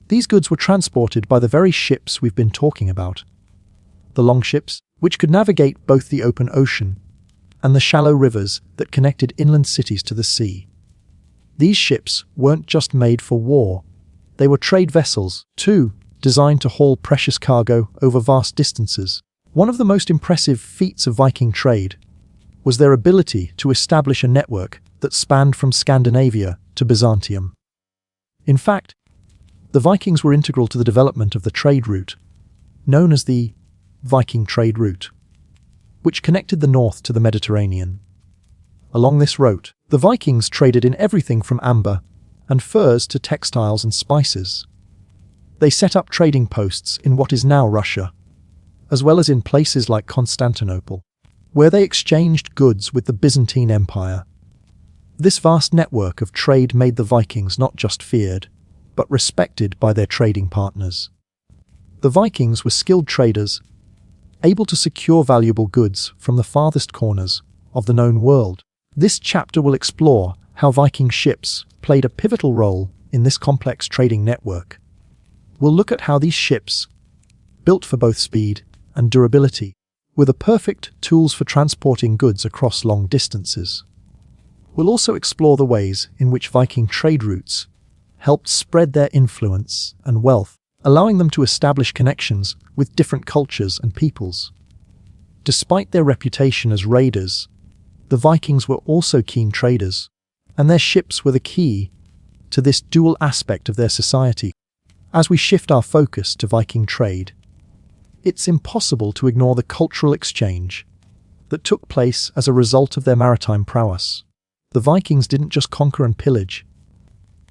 These goods were transported by the very ships we've been talking about. The longships, which could navigate both the open ocean and the shallow rivers that connected inland cities to the sea. These ships weren't just made for war, they were trade vessels, too, designed to haul precious cargo over vast distances. One of the most impressive feats of Viking trade was their ability to establish a network that spanned from Scandinavia to Byzantium. In fact, the Vikings were integral to the development of the trade route, known as the Viking trade route, which connected the north to the Mediterranean. Along this route, the Vikings traded in everything from amber and furs to textiles and spices. They set up trading posts in what is now Russia, as well as in places like Constantinople, where they exchanged goods with the Byzantine Empire. This vast network of trade made the Vikings not just feared, but respected by their trading partners. The Vikings were skilled traders, able to secure valuable goods from the farthest corners of the known world. This chapter will explore how Viking ships played a pivotal role in this complex trading network. We'll look at how these ships, built for both speed and durability, were the perfect tools for transporting goods across long distances. We'll also explore the ways in which Viking trade routes helped spread their influence and wealth, allowing them to establish connections with different cultures and peoples. Despite their reputation as raiders, the Vikings were also keen traders, and their ships were the key to this dual aspect of their society. As we shift our focus to Viking trade, it's impossible to ignore the cultural exchange that took place as a result of their maritime prowess. The Vikings didn't just conquer and pillage,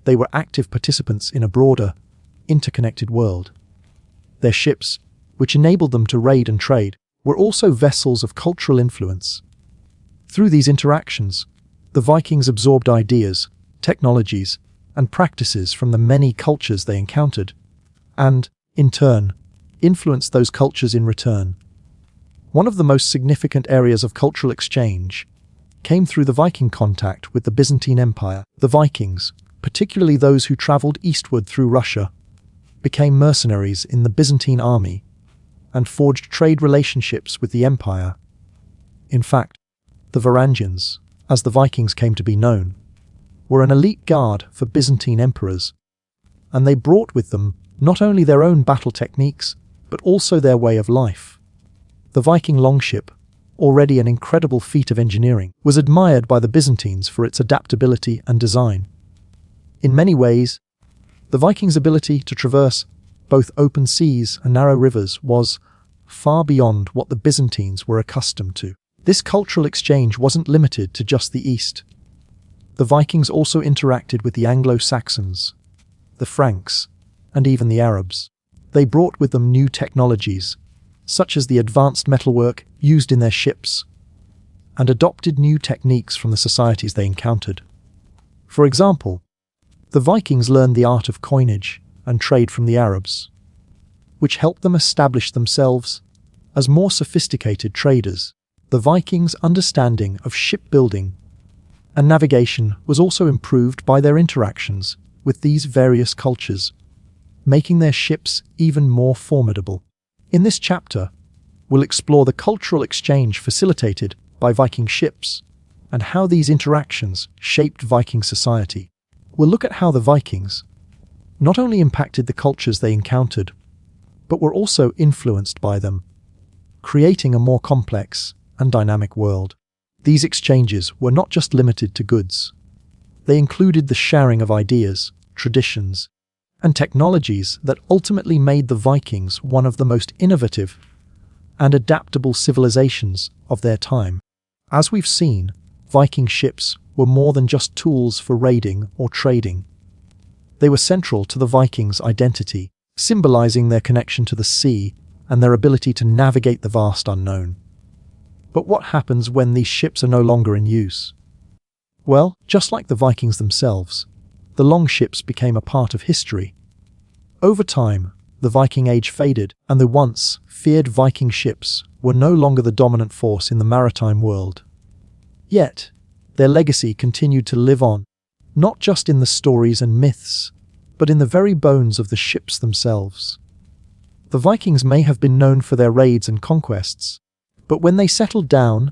they were active participants in a broader, interconnected world. Their ships, which enabled them to raid and trade, were also vessels of cultural influence. Through these interactions, the Vikings absorbed ideas, technologies, and practices from the many cultures they encountered, and, in turn, influenced those cultures in return. One of the most significant areas of cultural exchange came through the Viking contact with the Byzantine Empire. The Vikings, particularly those who traveled eastward through Russia, became mercenaries in the Byzantine army and forged trade relationships with the empire. In fact, the Varangians, as the Vikings came to be known, were an elite guard for Byzantine emperors, and they brought with them not only their own battle techniques, but also their way of life. The Viking longship, already an incredible feat of engineering, was admired by the Byzantines for its adaptability and design. In many ways, the Vikings' ability to traverse both open seas and narrow rivers was far beyond what the Byzantines were accustomed to. This cultural exchange wasn't limited to just the East. The Vikings also interacted with the Anglo-Saxons, the Franks, and even the Arabs. They brought with them new technologies, such as the advanced metalwork used in their ships, and adopted new techniques from the societies they encountered. For example, the Vikings learned the art of coinage and trade from the Arabs, which helped them establish themselves as more sophisticated traders. The Vikings' understanding of shipbuilding and navigation was also improved by their interactions with these various cultures, making their ships even more formidable. In this chapter, we'll explore the cultural exchange facilitated by Viking ships and how these interactions shaped Viking society. We'll look at how the Vikings not only impacted the cultures they encountered, but were also influenced by them, creating a more complex and dynamic world. These exchanges were not just limited to goods. They included the sharing of ideas, traditions, and technologies that ultimately made the Vikings one of the most innovative and adaptable civilizations of their time. As we've seen, Viking ships were more than just tools for raiding or trading. They were central to the Vikings' identity, symbolizing their connection to the sea and their ability to navigate the vast unknown. But what happens when these ships are no longer in use? Well, just like the Vikings themselves, the longships became a part of history. Over time, the Viking Age faded, and the once feared Viking ships were no longer the dominant force in the maritime world. Yet, their legacy continued to live on, not just in the stories and myths, but in the very bones of the ships themselves. The Vikings may have been known for their raids and conquests, but when they settled down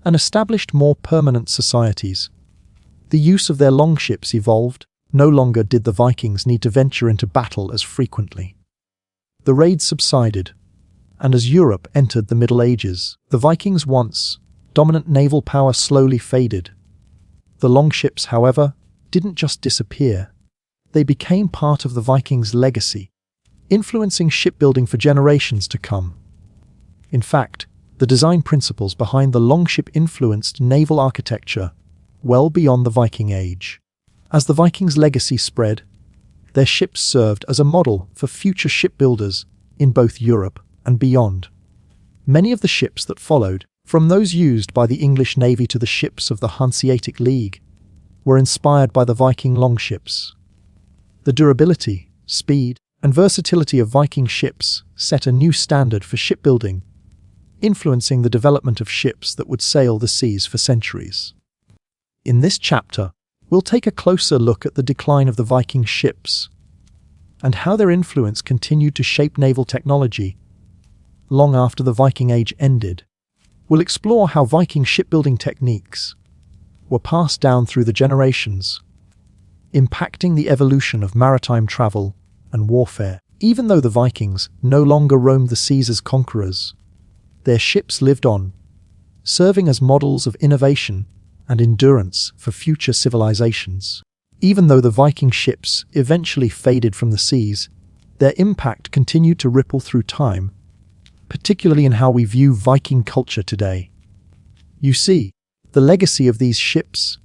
and established more permanent societies, the use of their longships evolved. No longer did the Vikings need to venture into battle as frequently. The raids subsided, and as Europe entered the Middle Ages, the Vikings' once dominant naval power slowly faded. The longships, however, didn't just disappear. They became part of the Vikings' legacy, influencing shipbuilding for generations to come. In fact, the design principles behind the longship influenced naval architecture well beyond the Viking Age. As the Vikings' legacy spread, their ships served as a model for future shipbuilders in both Europe and beyond. Many of the ships that followed, from those used by the English Navy to the ships of the Hanseatic League, were inspired by the Viking longships. The durability, speed, and versatility of Viking ships set a new standard for shipbuilding, influencing the development of ships that would sail the seas for centuries. In this chapter, we'll take a closer look at the decline of the Viking ships and how their influence continued to shape naval technology long after the Viking Age ended. We'll explore how Viking shipbuilding techniques were passed down through the generations, impacting the evolution of maritime travel and warfare. Even though the Vikings no longer roamed the seas as conquerors, their ships lived on, serving as models of innovation and endurance for future civilizations. Even though the Viking ships eventually faded from the seas, their impact continued to ripple through time, particularly in how we view Viking culture today. You see, the legacy of these ships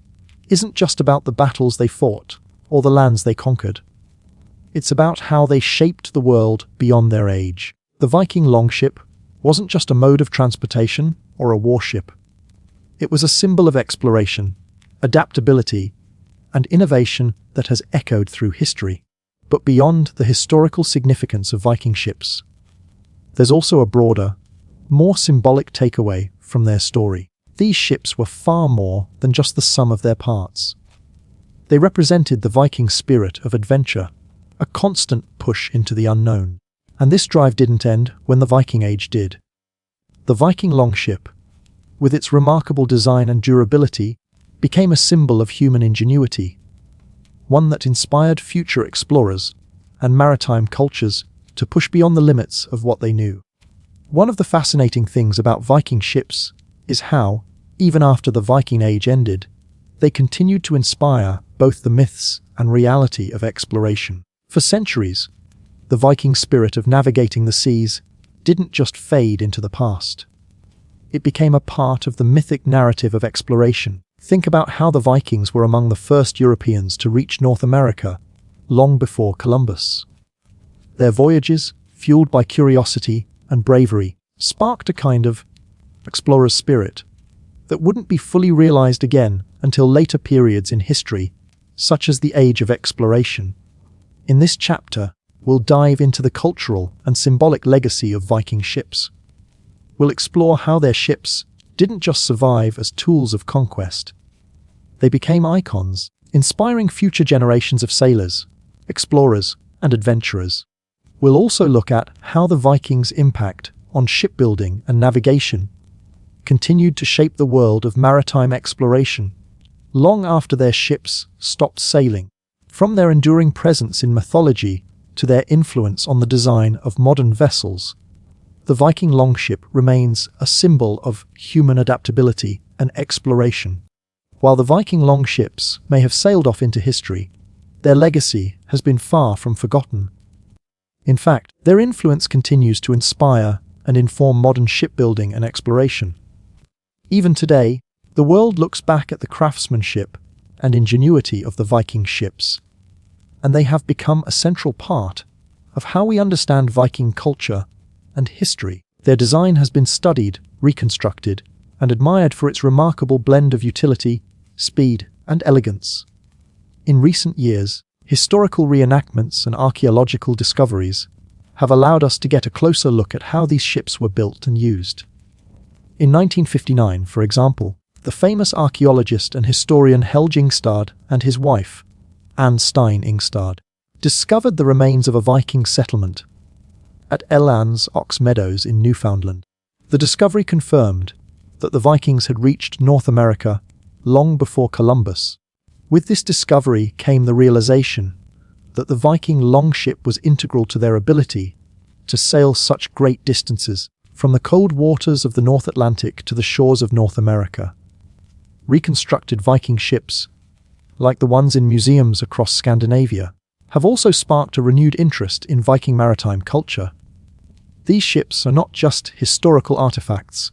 isn't just about the battles they fought or the lands they conquered. It's about how they shaped the world beyond their age. The Viking longship wasn't just a mode of transportation or a warship. It was a symbol of exploration, adaptability, and innovation that has echoed through history. But beyond the historical significance of Viking ships, there's also a broader, more symbolic takeaway from their story. These ships were far more than just the sum of their parts. They represented the Viking spirit of adventure, a constant push into the unknown. And this drive didn't end when the Viking Age did. The Viking longship, with its remarkable design and durability, became a symbol of human ingenuity, one that inspired future explorers and maritime cultures to push beyond the limits of what they knew. One of the fascinating things about Viking ships is how, even after the Viking Age ended, they continued to inspire both the myths and reality of exploration. For centuries, the Viking spirit of navigating the seas didn't just fade into the past. It became a part of the mythic narrative of exploration. Think about how the Vikings were among the first Europeans to reach North America, long before Columbus. Their voyages, fueled by curiosity and bravery, sparked a kind of explorer's spirit that wouldn't be fully realized again until later periods in history, such as the Age of Exploration. In this chapter, we'll dive into the cultural and symbolic legacy of Viking ships. We'll explore how their ships didn't just survive as tools of conquest. They became icons, inspiring future generations of sailors, explorers, and adventurers. We'll also look at how the Vikings' impact on shipbuilding and navigation continued to shape the world of maritime exploration long after their ships stopped sailing. From their enduring presence in mythology to their influence on the design of modern vessels, the Viking longship remains a symbol of human adaptability and exploration. While the Viking longships may have sailed off into history, their legacy has been far from forgotten. In fact, their influence continues to inspire and inform modern shipbuilding and exploration. Even today, the world looks back at the craftsmanship and ingenuity of the Viking ships, and they have become a central part of how we understand Viking culture and history. Their design has been studied, reconstructed, and admired for its remarkable blend of utility, speed, and elegance. In recent years, historical reenactments and archaeological discoveries have allowed us to get a closer look at how these ships were built and used. In 1959, for example, the famous archaeologist and historian Helge Ingstad and his wife, Anne Stein Ingstad, discovered the remains of a Viking settlement at Ellands Ox Meadows in Newfoundland. The discovery confirmed that the Vikings had reached North America long before Columbus. With this discovery came the realization that the Viking longship was integral to their ability to sail such great distances, from the cold waters of the North Atlantic to the shores of North America. Reconstructed Viking ships, like the ones in museums across Scandinavia, have also sparked a renewed interest in Viking maritime culture. These ships are not just historical artifacts,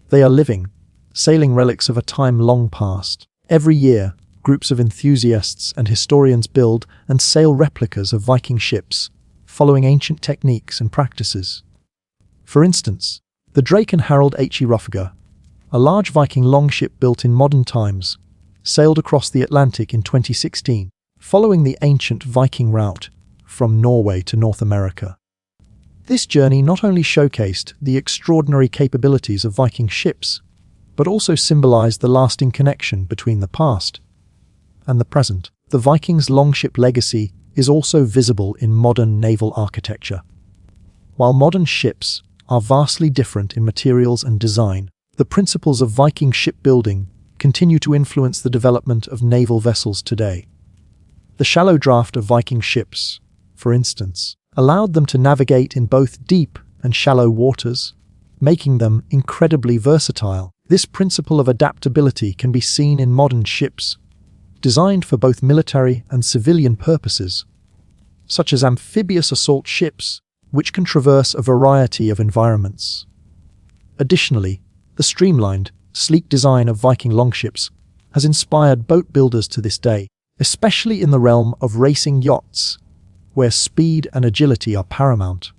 they are living, sailing relics of a time long past. Every year, groups of enthusiasts and historians build and sail replicas of Viking ships, following ancient techniques and practices. For instance, the Drake and Harold H. Ruffager, a large Viking longship built in modern times, sailed across the Atlantic in 2016, following the ancient Viking route from Norway to North America. This journey not only showcased the extraordinary capabilities of Viking ships, but also symbolized the lasting connection between the past and the present. The Vikings' longship legacy is also visible in modern naval architecture. While modern ships are vastly different in materials and design, the principles of Viking shipbuilding continue to influence the development of naval vessels today. The shallow draft of Viking ships, for instance, allowed them to navigate in both deep and shallow waters, making them incredibly versatile. This principle of adaptability can be seen in modern ships, designed for both military and civilian purposes, such as amphibious assault ships, which can traverse a variety of environments. Additionally, the streamlined, sleek design of Viking longships has inspired boat builders to this day, especially in the realm of racing yachts, where speed and agility are paramount.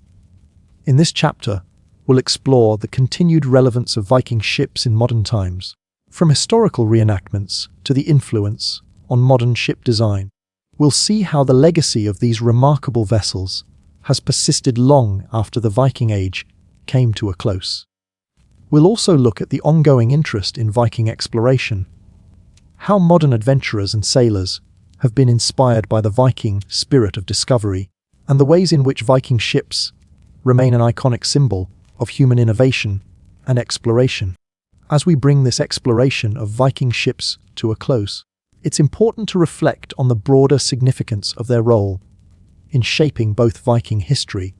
In this chapter, we'll explore the continued relevance of Viking ships in modern times, from historical reenactments to the influence on modern ship design. We'll see how the legacy of these remarkable vessels has persisted long after the Viking Age came to a close. We'll also look at the ongoing interest in Viking exploration, how modern adventurers and sailors have been inspired by the Viking spirit of discovery, and the ways in which Viking ships remain an iconic symbol of human innovation and exploration. As we bring this exploration of Viking ships to a close, it's important to reflect on the broader significance of their role in shaping both Viking history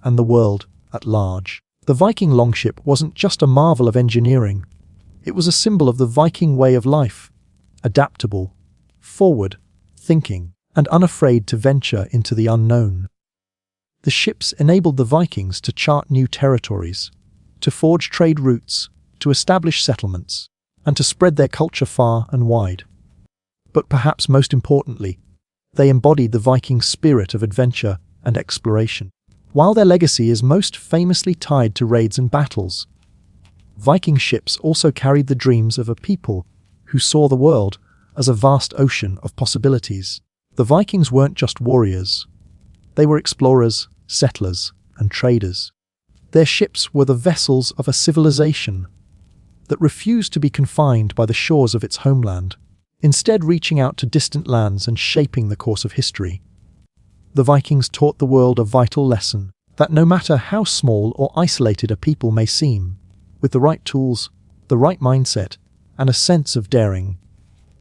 and the world at large. The Viking longship wasn't just a marvel of engineering, it was a symbol of the Viking way of life, adaptable, forward-thinking, and unafraid to venture into the unknown. The ships enabled the Vikings to chart new territories, to forge trade routes, to establish settlements, and to spread their culture far and wide. But perhaps most importantly, they embodied the Viking spirit of adventure and exploration. While their legacy is most famously tied to raids and battles, Viking ships also carried the dreams of a people who saw the world as a vast ocean of possibilities. The Vikings weren't just warriors. They were explorers, settlers, and traders. Their ships were the vessels of a civilization that refused to be confined by the shores of its homeland, instead reaching out to distant lands and shaping the course of history. The Vikings taught the world a vital lesson that no matter how small or isolated a people may seem, with the right tools, the right mindset, and a sense of daring,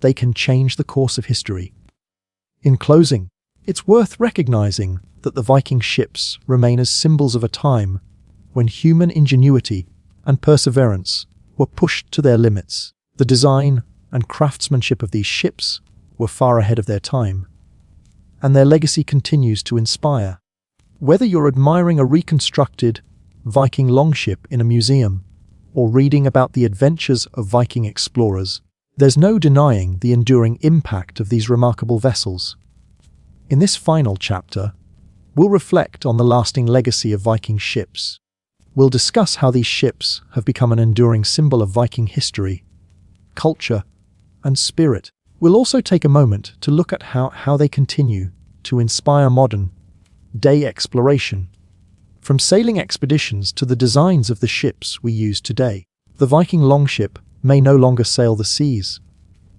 they can change the course of history. In closing, it's worth recognizing that the Viking ships remain as symbols of a time when human ingenuity and perseverance were pushed to their limits. The design and craftsmanship of these ships were far ahead of their time, and their legacy continues to inspire. Whether you're admiring a reconstructed Viking longship in a museum or reading about the adventures of Viking explorers, there's no denying the enduring impact of these remarkable vessels. In this final chapter, we'll reflect on the lasting legacy of Viking ships. We'll discuss how these ships have become an enduring symbol of Viking history, culture, and spirit. We'll also take a moment to look at how they continue to inspire modern-day exploration, from sailing expeditions to the designs of the ships we use today. The Viking longship may no longer sail the seas,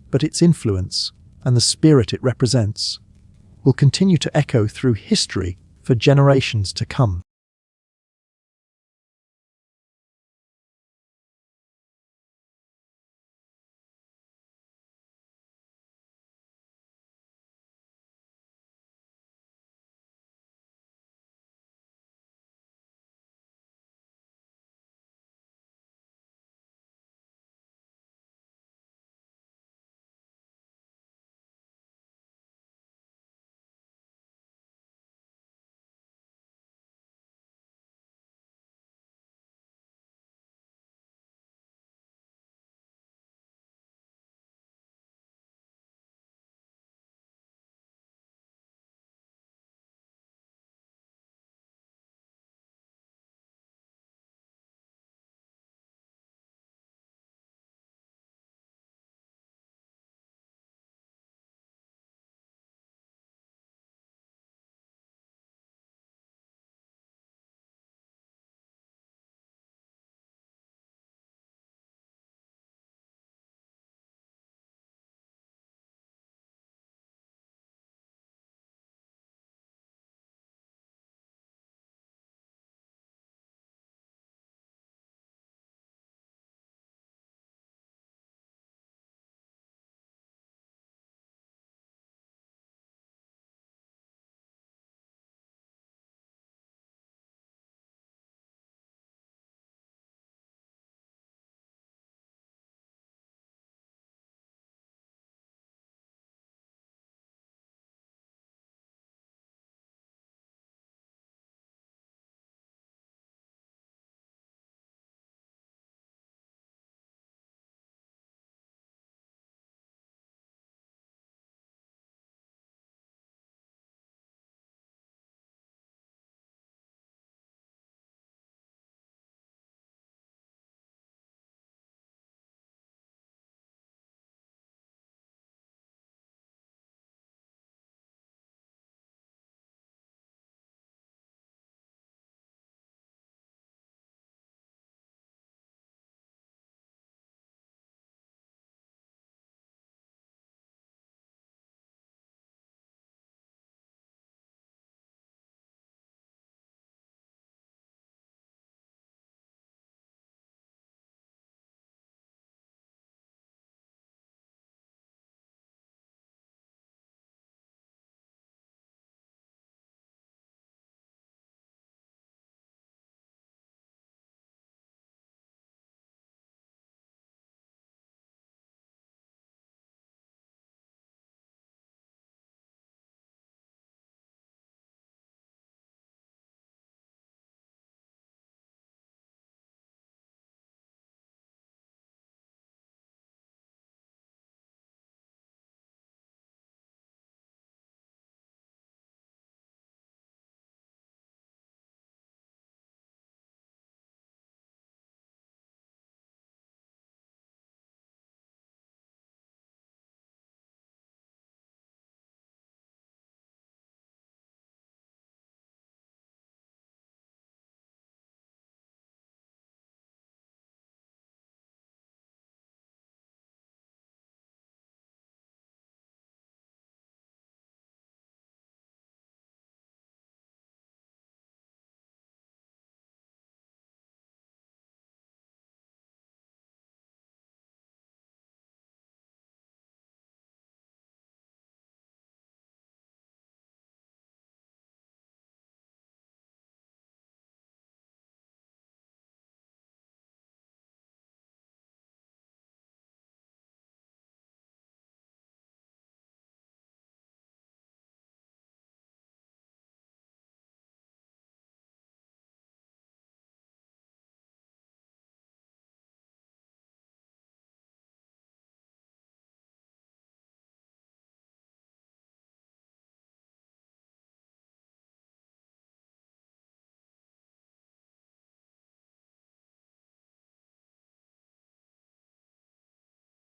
but its influence and the spirit it represents will continue to echo through history for generations to come.